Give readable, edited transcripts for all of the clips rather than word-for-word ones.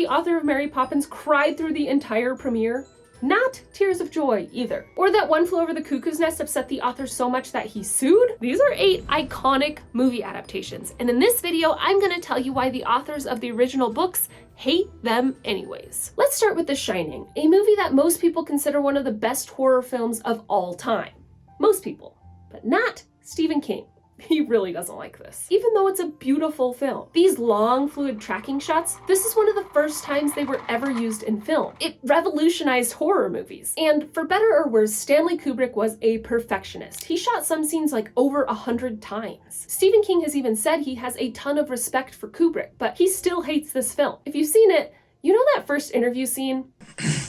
author of Mary Poppins cried through the entire premiere? Not tears of joy either. Or that One Flew Over the Cuckoo's Nest upset the author so much that he sued? These are 8 iconic movie adaptations, and in this video, I'm gonna tell you why the authors of the original books hate them anyways. Let's start with The Shining, a movie that most people consider one of the best horror films of all time. Most people, but not Stephen King. He really doesn't like this, even though it's a beautiful film. These long, fluid tracking shots, this is one of the first times they were ever used in film. It revolutionized horror movies. And for better or worse, Stanley Kubrick was a perfectionist. He shot some scenes like over 100 times. Stephen King has even said he has a ton of respect for Kubrick, but he still hates this film. If you've seen it, you know that first interview scene?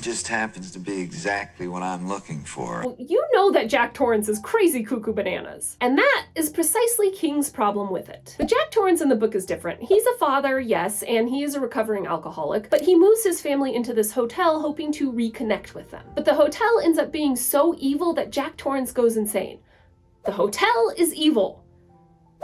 Just happens to be exactly what I'm looking for. Well, you know that Jack Torrance is crazy cuckoo bananas. And that is precisely King's problem with it. But Jack Torrance in the book is different. He's a father, yes, and he is a recovering alcoholic, but he moves his family into this hotel hoping to reconnect with them. But the hotel ends up being so evil that Jack Torrance goes insane. The hotel is evil.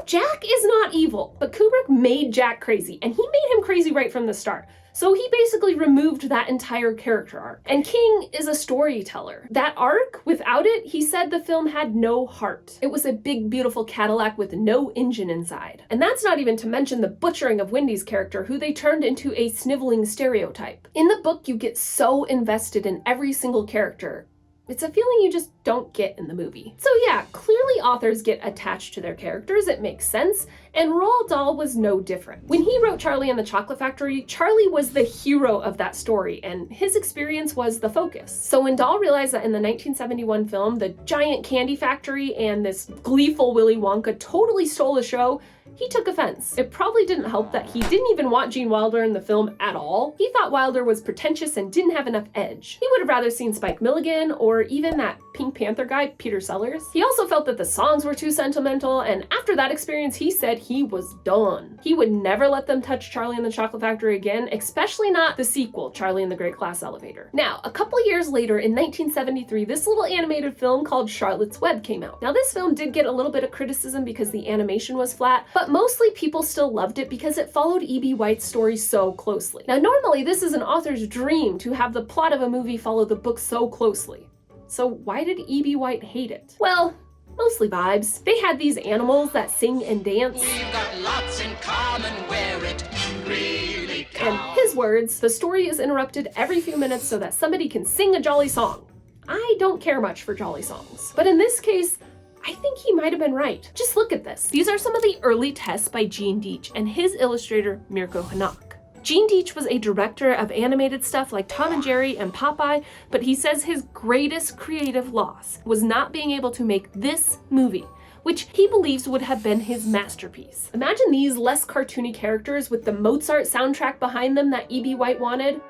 Jack is not evil, but Kubrick made Jack crazy, and he made him crazy right from the start. So he basically removed that entire character arc. And King is a storyteller. That arc, without it, he said the film had no heart. It was a big, beautiful Cadillac with no engine inside. And that's not even to mention the butchering of Wendy's character, who they turned into a sniveling stereotype. In the book, you get so invested in every single character. It's a feeling you just don't get in the movie. So yeah, clearly authors get attached to their characters, it makes sense, and Roald Dahl was no different. When he wrote Charlie and the Chocolate Factory, Charlie was the hero of that story, and his experience was the focus. So when Dahl realized that in the 1971 film, the giant candy factory and this gleeful Willy Wonka totally stole the show, he took offense. It probably didn't help that he didn't even want Gene Wilder in the film at all. He thought Wilder was pretentious and didn't have enough edge. He would have rather seen Spike Milligan or even that Pink Panther guy, Peter Sellers. He also felt that the songs were too sentimental, and after that experience, he said he was done. He would never let them touch Charlie and the Chocolate Factory again, especially not the sequel, Charlie and the Great Glass Elevator. Now, a couple years later, in 1973, this little animated film called Charlotte's Web came out. Now, this film did get a little bit of criticism because the animation was flat, but mostly people still loved it because it followed E.B. White's story so closely. Now, normally this is an author's dream to have the plot of a movie follow the book so closely. So why did E.B. White hate it? Well, mostly vibes. They had these animals that sing and dance. We've got lots in common where it really counts. And his words, the story is interrupted every few minutes so that somebody can sing a jolly song. I don't care much for jolly songs. But in this case, I think he might have been right. Just look at this. These are some of the early tests by Gene Deitch and his illustrator, Mirko Hanak. Gene Deitch was a director of animated stuff like Tom and Jerry and Popeye, but he says his greatest creative loss was not being able to make this movie, which he believes would have been his masterpiece. Imagine these less cartoony characters with the Mozart soundtrack behind them that E.B. White wanted.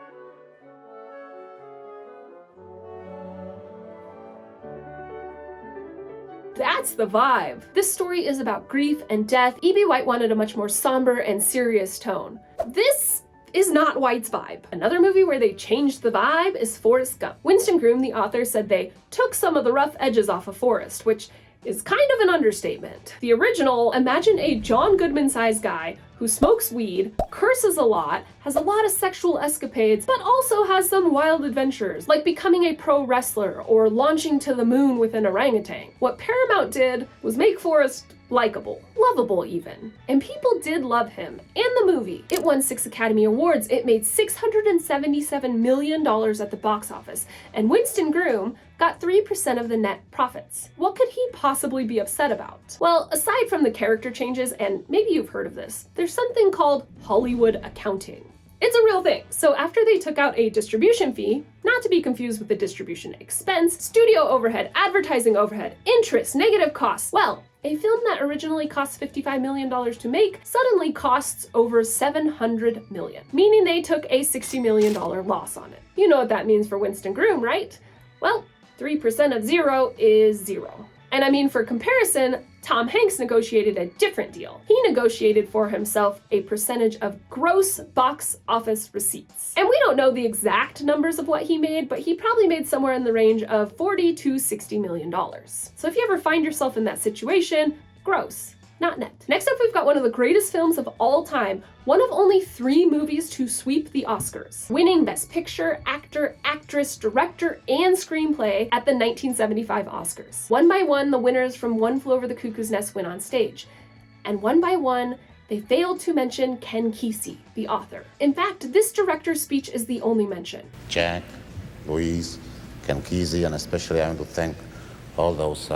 That's the vibe. This story is about grief and death. E.B. White wanted a much more somber and serious tone. This is not White's vibe. Another movie where they changed the vibe is Forrest Gump. Winston Groom, the author, said they took some of the rough edges off of Forrest, which is kind of an understatement. The original, imagine a John Goodman-sized guy who smokes weed, curses a lot, has a lot of sexual escapades, but also has some wild adventures, like becoming a pro wrestler or launching to the moon with an orangutan. What Paramount did was make Forrest likable, lovable even. And people did love him and the movie. It won 6 Academy Awards, it made $677 million at the box office, and Winston Groom got 3% of the net profits. What could he possibly be upset about? Well, aside from the character changes, and maybe you've heard of this, there's something called Hollywood accounting. It's a real thing. So after they took out a distribution fee, not to be confused with the distribution expense, studio overhead, advertising overhead, interest, negative costs, well, a film that originally cost $55 million to make suddenly costs over $700 million, meaning they took a $60 million loss on it. You know what that means for Winston Groom, right? Well, 3% of 0 is 0. And I mean, for comparison, Tom Hanks negotiated a different deal. He negotiated for himself a percentage of gross box office receipts. And we don't know the exact numbers of what he made, but he probably made somewhere in the range of $40 to $60 million. So if you ever find yourself in that situation, gross. Not net. Next up, we've got one of the greatest films of all time, one of only 3 movies to sweep the Oscars, winning Best Picture, Actor, Actress, Director, and Screenplay at the 1975 Oscars. One by one, the winners from One Flew Over the Cuckoo's Nest went on stage. And one by one, they failed to mention Ken Kesey, the author. In fact, this director's speech is the only mention. Jack, Louise, Ken Kesey, and especially I want to thank all those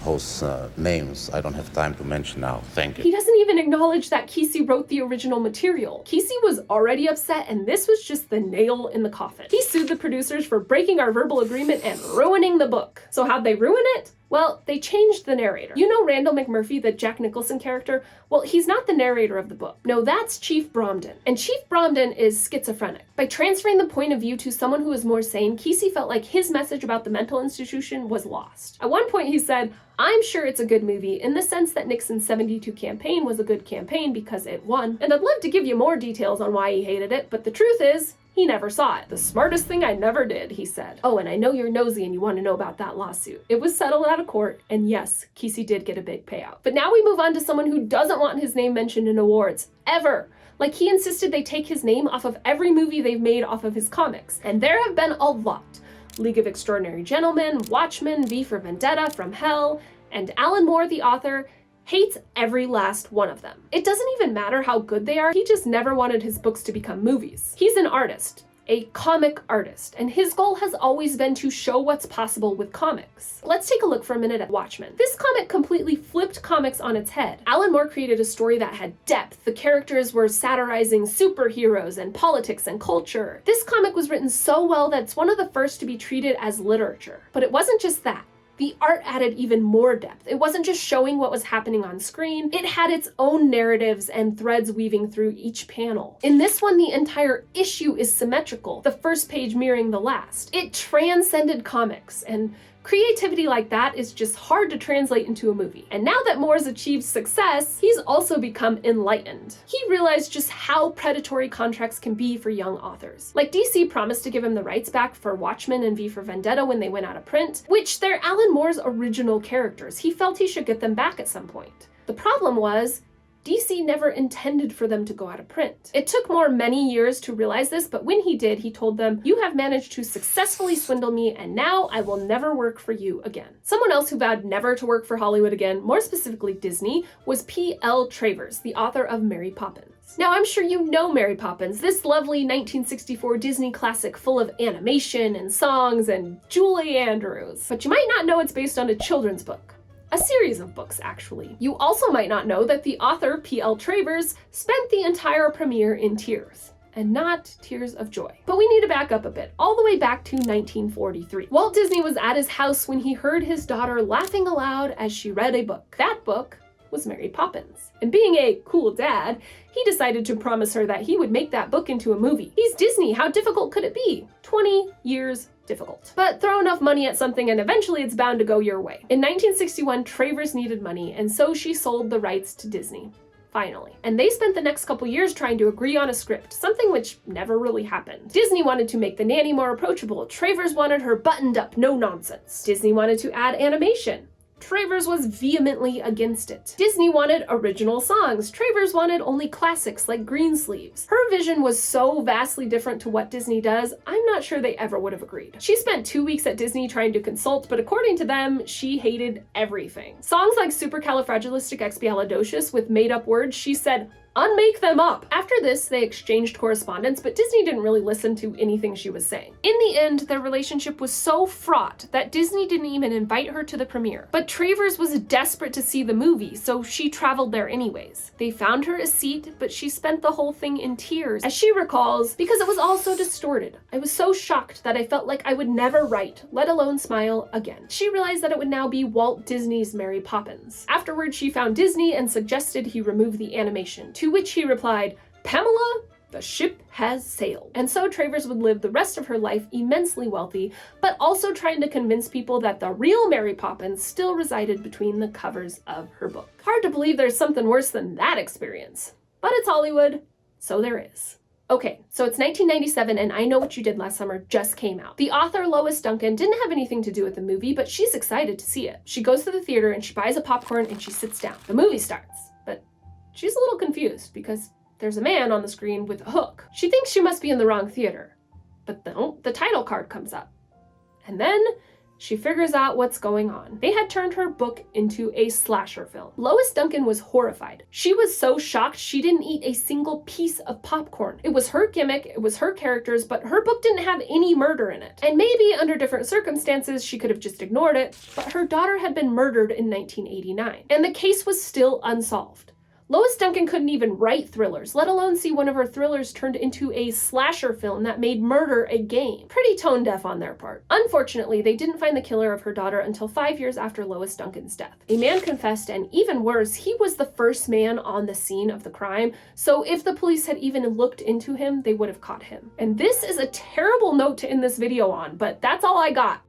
whose names I don't have time to mention now. Thank you. He doesn't even acknowledge that Kesey wrote the original material. Kesey was already upset, and this was just the nail in the coffin. He sued the producers for breaking our verbal agreement and ruining the book. So how'd they ruin it? Well, they changed the narrator. You know Randall McMurphy, the Jack Nicholson character? Well, he's not the narrator of the book. No, that's Chief Bromden. And Chief Bromden is schizophrenic. By transferring the point of view to someone who is more sane, Kesey felt like his message about the mental institution was lost. At one point he said, "I'm sure it's a good movie in the sense that Nixon's '72 campaign was a good campaign because it won. And I'd love to give you more details on why he hated it, but the truth is, he never saw it. The smartest thing I never did," he said. Oh, and I know you're nosy and you want to know about that lawsuit. It was settled out of court, and yes, Kesey did get a big payout. But now we move on to someone who doesn't want his name mentioned in awards, ever. Like, he insisted they take his name off of every movie they've made off of his comics. And there have been a lot. League of Extraordinary Gentlemen, Watchmen, V for Vendetta, From Hell, and Alan Moore, the author, hates every last one of them. It doesn't even matter how good they are, he just never wanted his books to become movies. He's an artist, a comic artist, and his goal has always been to show what's possible with comics. Let's take a look for a minute at Watchmen. This comic completely flipped comics on its head. Alan Moore created a story that had depth. The characters were satirizing superheroes and politics and culture. This comic was written so well that it's one of the first to be treated as literature. But it wasn't just that. The art added even more depth. It wasn't just showing what was happening on screen, it had its own narratives and threads weaving through each panel. In this one, the entire issue is symmetrical, the first page mirroring the last. It transcended comics, and creativity like that is just hard to translate into a movie. And now that Moore's achieved success, he's also become enlightened. He realized just how predatory contracts can be for young authors. Like, DC promised to give him the rights back for Watchmen and V for Vendetta when they went out of print, which they're Alan Moore's original characters. He felt he should get them back at some point. The problem was, DC never intended for them to go out of print. It took Moore many years to realize this, but when he did, he told them, "You have managed to successfully swindle me, and now I will never work for you again." Someone else who vowed never to work for Hollywood again, more specifically Disney, was P.L. Travers, the author of Mary Poppins. Now, I'm sure you know Mary Poppins, this lovely 1964 Disney classic full of animation and songs and Julie Andrews. But you might not know it's based on a children's book. A series of books, actually. You also might not know that the author, P.L. Travers, spent the entire premiere in tears. And not tears of joy. But we need to back up a bit, all the way back to 1943. Walt Disney was at his house when he heard his daughter laughing aloud as she read a book. That book was Mary Poppins. And being a cool dad, he decided to promise her that he would make that book into a movie. He's Disney, how difficult could it be? 20 years difficult. But throw enough money at something and eventually it's bound to go your way. In 1961, Travers needed money, and so she sold the rights to Disney. Finally. And they spent the next couple years trying to agree on a script, something which never really happened. Disney wanted to make the nanny more approachable. Travers wanted her buttoned up, no nonsense. Disney wanted to add animation. Travers was vehemently against it. Disney wanted original songs. Travers wanted only classics like Greensleeves. Her vision was so vastly different to what Disney does, I'm not sure they ever would have agreed. She spent 2 weeks at Disney trying to consult, but according to them, she hated everything. Songs like Supercalifragilisticexpialidocious with made-up words, she said, "Unmake them up." After this, they exchanged correspondence, but Disney didn't really listen to anything she was saying. In the end, their relationship was so fraught that Disney didn't even invite her to the premiere. But Travers was desperate to see the movie, so she traveled there anyways. They found her a seat, but she spent the whole thing in tears. As she recalls, "Because it was all so distorted. I was so shocked that I felt like I would never write, let alone smile, again." She realized that it would now be Walt Disney's Mary Poppins. Afterwards, she found Disney and suggested he remove the animation, to which he replied, "Pamela, the ship has sailed." And so Travers would live the rest of her life immensely wealthy, but also trying to convince people that the real Mary Poppins still resided between the covers of her book. Hard to believe there's something worse than that experience. But it's Hollywood, so there is. Okay, so it's 1997 and I Know What You Did Last Summer just came out. The author, Lois Duncan, didn't have anything to do with the movie, but she's excited to see it. She goes to the theater and she buys a popcorn and she sits down. The movie starts, but she's a little confused because there's a man on the screen with a hook. She thinks she must be in the wrong theater, but no, the title card comes up. And then she figures out what's going on. They had turned her book into a slasher film. Lois Duncan was horrified. She was so shocked she didn't eat a single piece of popcorn. It was her gimmick, it was her characters, but her book didn't have any murder in it. And maybe under different circumstances she could have just ignored it, but her daughter had been murdered in 1989, and the case was still unsolved. Lois Duncan couldn't even write thrillers, let alone see one of her thrillers turned into a slasher film that made murder a game. Pretty tone deaf on their part. Unfortunately, they didn't find the killer of her daughter until 5 years after Lois Duncan's death. A man confessed, and even worse, he was the first man on the scene of the crime, so if the police had even looked into him, they would have caught him. And this is a terrible note to end this video on, but that's all I got.